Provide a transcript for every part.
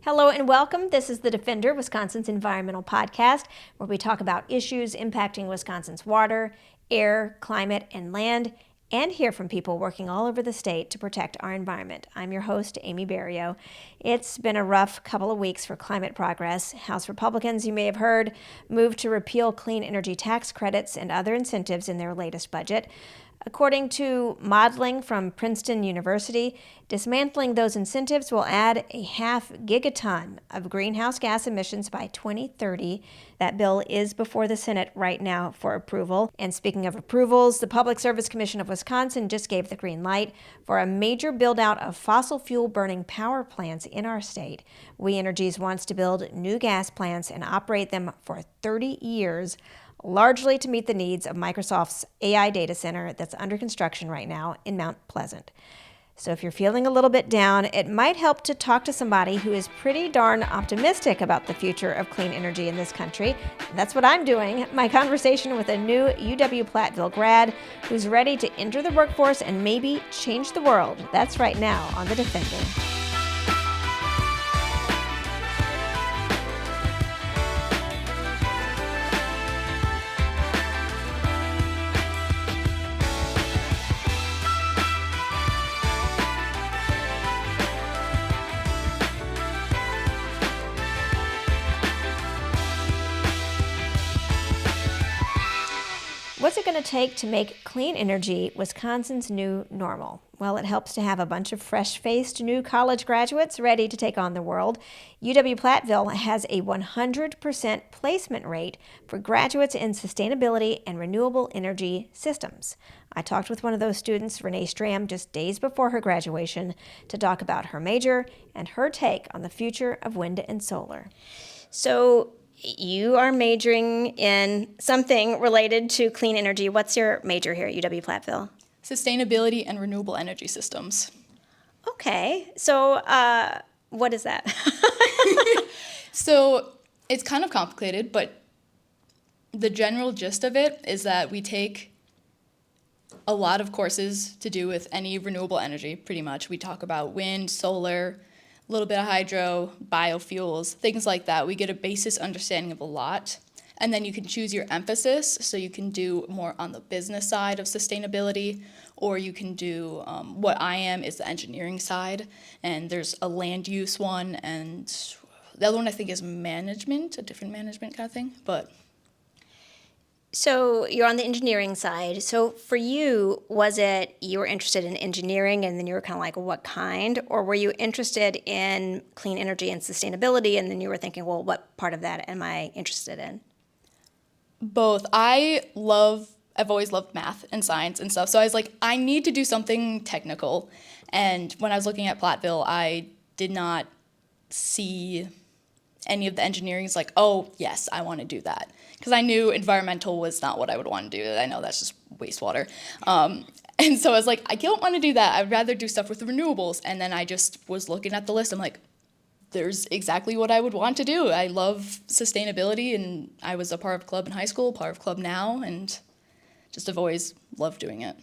Hello and welcome. This is The Defender, Wisconsin's environmental podcast, where we talk about issues impacting Wisconsin's water, air, climate, and land, and hear from people working all over the state to protect our environment. I'm your host, Amy Barrilleaux. It's been a rough couple of weeks for climate progress. House Republicans, you may have heard, moved to repeal clean energy tax credits and other incentives in their latest budget. According to modeling from Princeton University, dismantling those incentives will add a 0.5 gigaton of greenhouse gas emissions by 2030. That bill is before the Senate right now for approval. And speaking of approvals, the Public Service Commission of Wisconsin just gave the green light for a major build-out of fossil fuel burning power plants in our state. We Energies wants to build new gas plants and operate them for 30 years, largely to meet the needs of Microsoft's AI data center that's under construction right now in Mount Pleasant. So if you're feeling a little bit down, it might help to talk to somebody who is pretty darn optimistic about the future of clean energy in this country. That's what I'm doing. My conversation with a new UW-Platteville grad who's ready to enter the workforce and maybe change the world. That's right now on The Defender. What's it going to take to make clean energy Wisconsin's new normal? Well, it helps to have a bunch of fresh-faced new college graduates ready to take on the world. UW-Platteville has a 100% placement rate for graduates in sustainability and renewable energy systems. I talked with one of those students, Renee Stram, just days before her graduation to talk about her major and her take on the future of wind and solar. So you are majoring in something related to clean energy. What's your major here at UW-Platteville? Sustainability and renewable energy systems. Okay, so what is that? So it's kind of complicated, but the general gist of it is that we take a lot of courses to do with any renewable energy, pretty much. We talk about wind, solar, a little bit of hydro, biofuels, things like that. We get a basis understanding of a lot. And then you can choose your emphasis, so you can do more on the business side of sustainability, or you can do what I am is the engineering side, and there's a land use one, and the other one I think is management, a different management kind of thing, but. So you're on the engineering side. So for you, was it you were interested in engineering and then you were kind of like, what kind? Or were you interested in clean energy and sustainability and then you were thinking, well, what part of that am I interested in? Both. I've always loved math and science and stuff, so I was like, I need to do something technical. And when I was looking at Platteville, I did not see any of the engineering is like, oh, yes, I want to do that. Because I knew environmental was not what I would want to do. I know that's just wastewater. And so I was like, I don't want to do that. I'd rather do stuff with renewables. And then I just was looking at the list. I'm like, there's exactly what I would want to do. I love sustainability, and I was a part of club in high school, part of club now, and just have always loved doing it.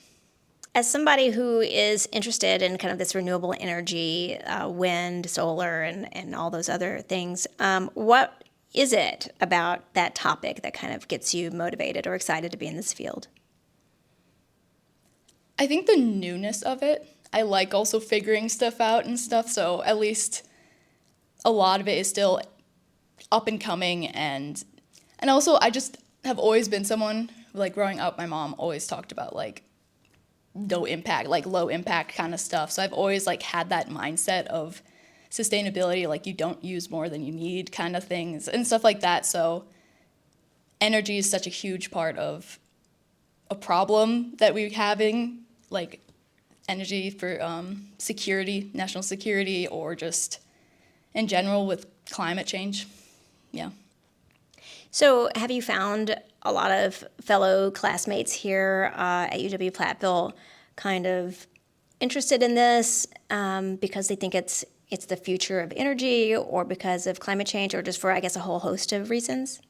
As somebody who is interested in kind of this renewable energy, wind, solar, and all those other things, what is it about that topic that kind of gets you motivated or excited to be in this field? I think the newness of it. I like also figuring stuff out and stuff, so at least a lot of it is still up and coming, and also I just have always been someone, like growing up, my mom always talked about like no impact, like low impact kind of stuff. So I've always like had that mindset of sustainability, like you don't use more than you need kind of things and stuff like that. So energy is such a huge part of a problem that we're having, like energy for security, national security, or just in general with climate change. Yeah. So have you found a lot of fellow classmates here at UW-Platteville kind of interested in this because they think it's the future of energy, or because of climate change, or just for, I guess, a whole host of reasons?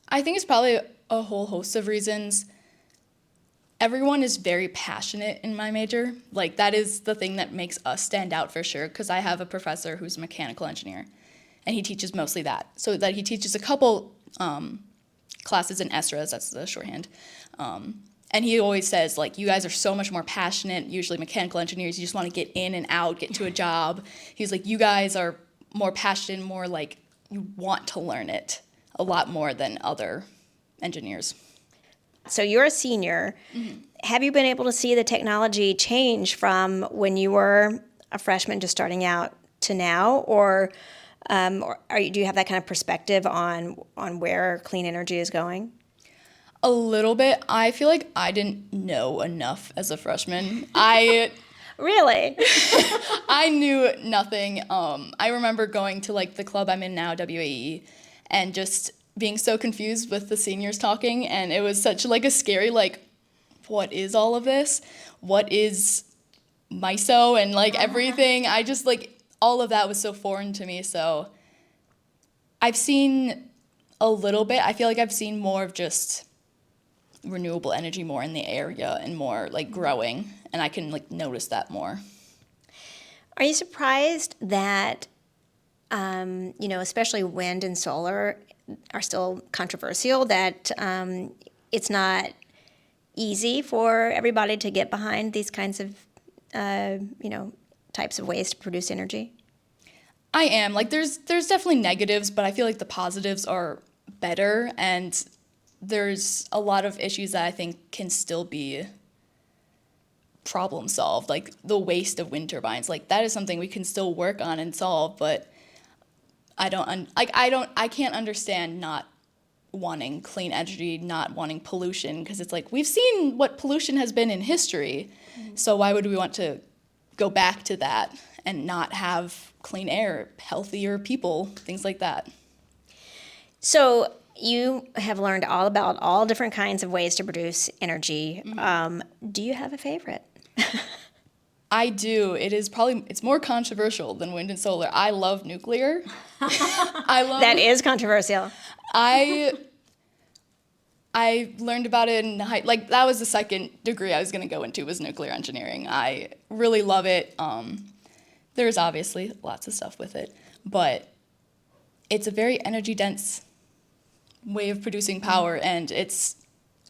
I think it's probably a whole host of reasons. Everyone is very passionate in my major. Like, that is the thing that makes us stand out for sure, because I have a professor who's a mechanical engineer. and he teaches mostly that. So that he teaches a couple classes in ESRAs, that's the shorthand. And he always says, like, you guys are so much more passionate, usually mechanical engineers, you just want to get in and out, get to a job. He's like, you guys are more passionate, more like you want to learn it a lot more than other engineers. So you're a senior. Have you been able to see the technology change from when you were a freshman just starting out to now? Or do you have that kind of perspective on where clean energy is going? A little bit. I feel like I didn't know enough as a freshman. Really? I knew nothing. I remember going to like the club I'm in now, WAE, and just being so confused with the seniors talking, and it was such like a scary like, what is all of this? What is MISO and like everything? I just like all of that was so foreign to me. So I've seen a little bit. I feel like I've seen more of just renewable energy more in the area and more like growing, and I can like notice that more. Are you surprised that, especially wind and solar are still controversial, that it's not easy for everybody to get behind these kinds of, types of ways to produce energy? I am. Like, there's definitely negatives, but I feel like the positives are better, and there's a lot of issues that I think can still be problem solved, like the waste of wind turbines. Like, that is something we can still work on and solve, but I can't understand not wanting clean energy, not wanting pollution, because it's like we've seen what pollution has been in history. So why would we want to go back to that and not have clean air, healthier people, things like that? So you have learned all about all different kinds of ways to produce energy. Do you have a favorite? I do. It's more controversial than wind and solar. I love nuclear. That is controversial. I learned about it in that was the second degree I was going to go into, was nuclear engineering. I really love it. There's obviously lots of stuff with it, but it's a very energy dense way of producing power, and it's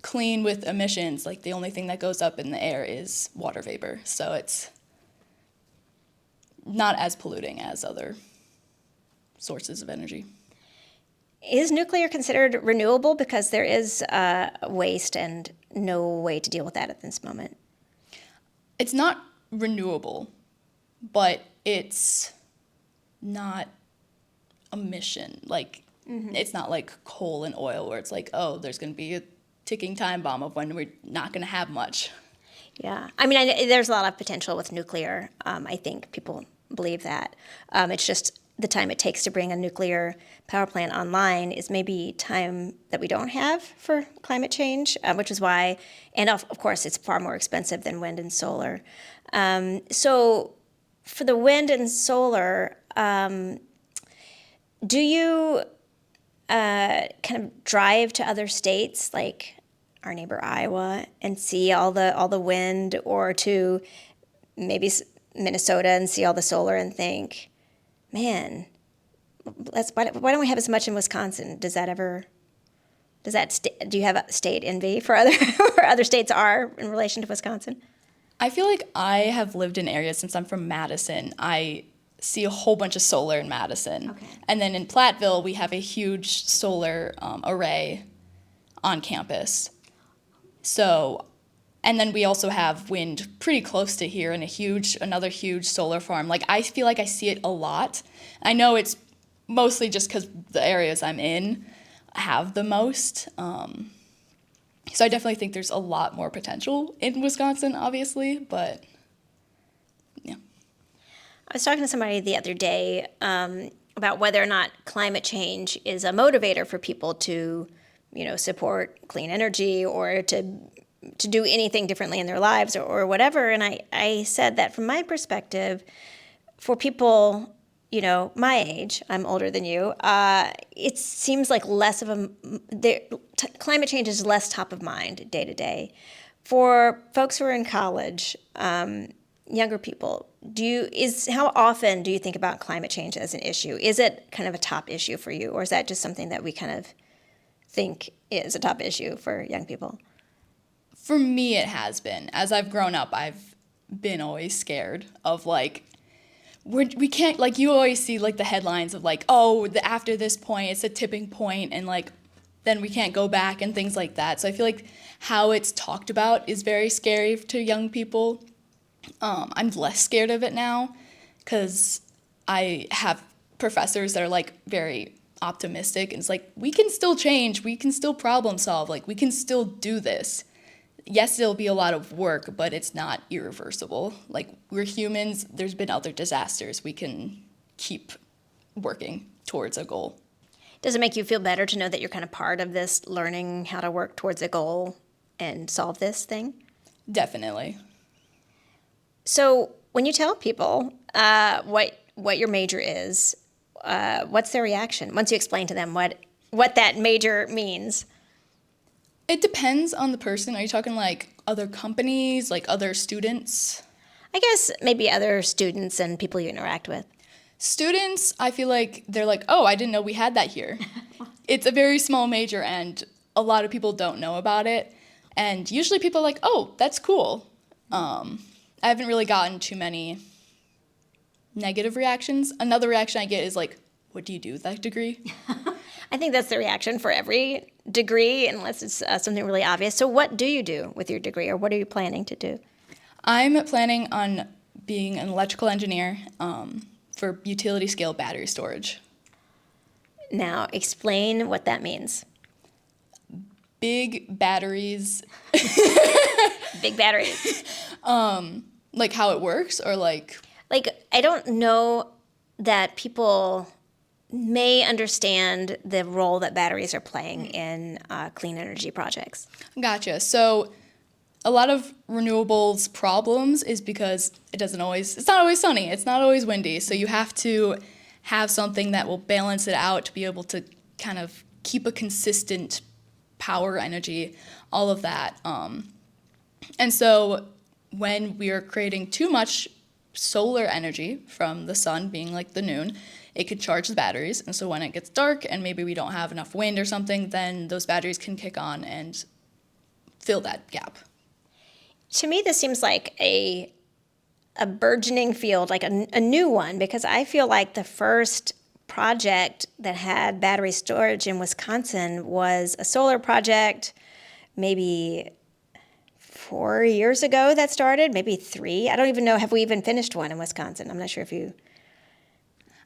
clean with emissions. Like, the only thing that goes up in the air is water vapor, so it's not as polluting as other sources of energy. Is nuclear considered renewable, because there is waste and no way to deal with that at this moment? It's not renewable, but it's not emission. Like, it's not like coal and oil where it's like, oh, there's going to be a ticking time bomb of when we're not going to have much. Yeah. I mean, there's a lot of potential with nuclear. I think people believe that. It's just the time it takes to bring a nuclear power plant online is maybe time that we don't have for climate change, which is why, and of course, it's far more expensive than wind and solar. So for the wind and solar, do you kind of drive to other states like our neighbor Iowa and see all the wind, or to maybe Minnesota and see all the solar and think, man, why don't we have as much in Wisconsin? Do you have a state envy for where other states are in relation to Wisconsin? I feel like I have lived in areas since I'm from Madison. I see a whole bunch of solar in Madison. Okay. And then in Platteville, we have a huge solar array on campus. So, and then we also have wind pretty close to here, and another huge solar farm. Like, I feel like I see it a lot. I know it's mostly just because the areas I'm in have the most. So I definitely think there's a lot more potential in Wisconsin, obviously, but yeah. I was talking to somebody the other day about whether or not climate change is a motivator for people to, support clean energy, or to do anything differently in their lives, or whatever. And I said that from my perspective, for people, my age, I'm older than you, it seems like less of climate change is less top of mind day to day. For folks who are in college, younger people, how often do you think about climate change as an issue? Is it kind of a top issue for you, or is that just something that we kind of think is a top issue for young people? For me, it has been. As I've grown up, I've been always scared of like, we can't, like, you always see like the headlines of like, oh, after this point, it's a tipping point, and like, then we can't go back and things like that. So I feel like how it's talked about is very scary to young people. I'm less scared of it now because I have professors that are like very optimistic, and it's like, we can still change, we can still problem solve, like we can still do this. Yes, it'll be a lot of work, but it's not irreversible. Like, we're humans, there's been other disasters. We can keep working towards a goal. Does it make you feel better to know that you're kind of part of this, learning how to work towards a goal and solve this thing? Definitely. So when you tell people what your major is, what's their reaction once you explain to them what that major means? It depends on the person. Are you talking like other companies, like other students? I guess maybe other students and people you interact with. Students, I feel like they're like, oh, I didn't know we had that here. It's a very small major, and a lot of people don't know about it. And usually people are like, oh, that's cool. I haven't really gotten too many negative reactions. Another reaction I get is like, what do you do with that degree? I think that's the reaction for every degree, unless it's something really obvious. So what do you do with your degree, or what are you planning to do? I'm planning on being an electrical engineer for utility scale battery storage. Now, explain what that means. Big batteries. Big batteries. Like how it works, or like... Like, I don't know that people may understand the role that batteries are playing in clean energy projects. Gotcha. So a lot of renewables problems is because it's not always sunny, it's not always windy, so you have to have something that will balance it out to be able to kind of keep a consistent power energy, all of that. And so when we are creating too much solar energy from the sun, being like the noon, it could charge the batteries. And so when it gets dark and maybe we don't have enough wind or something, then those batteries can kick on and fill that gap. To me, this seems like a burgeoning field, like a new one, because I feel like the first project that had battery storage in Wisconsin was a solar project maybe 4 years ago that started, maybe 3. I don't even know. Have we even finished one in Wisconsin? I'm not sure if you...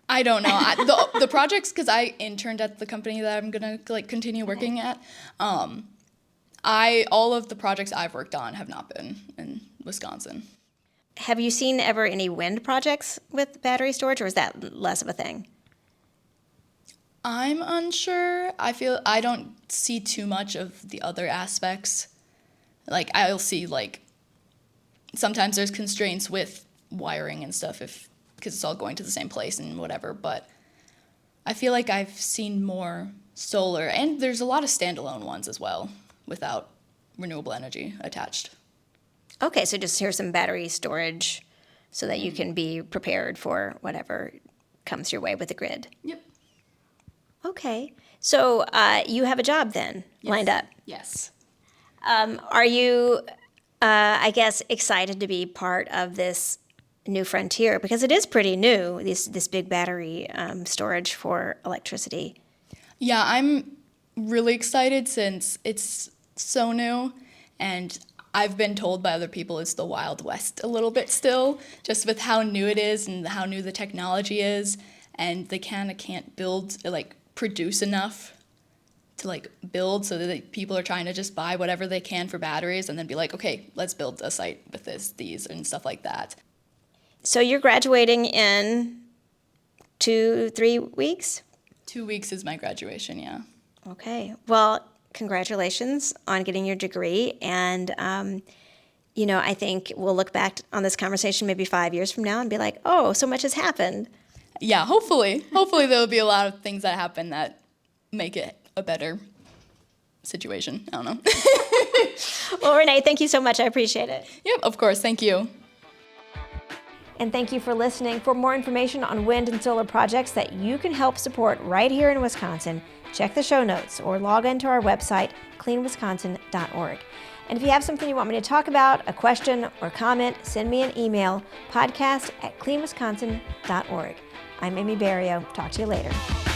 I don't know. The projects, because I interned at the company that I'm going to like continue working at, all of the projects I've worked on have not been in Wisconsin. Have you seen ever any wind projects with battery storage, or is that less of a thing? I'm unsure. I don't see too much of the other aspects. Like, I'll see, like, sometimes there's constraints with wiring and stuff because it's all going to the same place and whatever, but I feel like I've seen more solar, and there's a lot of standalone ones as well without renewable energy attached. Okay, so just here's some battery storage so that you can be prepared for whatever comes your way with the grid. Yep. Okay, so you have a job then lined up. Yes. Are you, I guess, excited to be part of this new frontier? Because it is pretty new, this big battery storage for electricity. Yeah, I'm really excited since it's so new, and I've been told by other people it's the Wild West a little bit still, just with how new it is and how new the technology is, and they kind of can't produce enough to build, so that people are trying to just buy whatever they can for batteries and then be like, okay, let's build a site with these and stuff like that. So you're graduating in 2-3 weeks? 2 weeks is my graduation, yeah. Okay. Well, congratulations on getting your degree. And, I think we'll look back on this conversation maybe 5 years from now and be like, oh, so much has happened. Yeah, hopefully. Hopefully there'll be a lot of things that happen that make it a better situation. I don't know. Well, Renee, thank you so much. I appreciate it. Yep, of course. Thank you. And thank you for listening. For more information on wind and solar projects that you can help support right here in Wisconsin, check the show notes or log into our website, cleanwisconsin.org. And if you have something you want me to talk about, a question or comment, send me an email, podcast@cleanwisconsin.org. I'm Amy Barrilleaux. Talk to you later.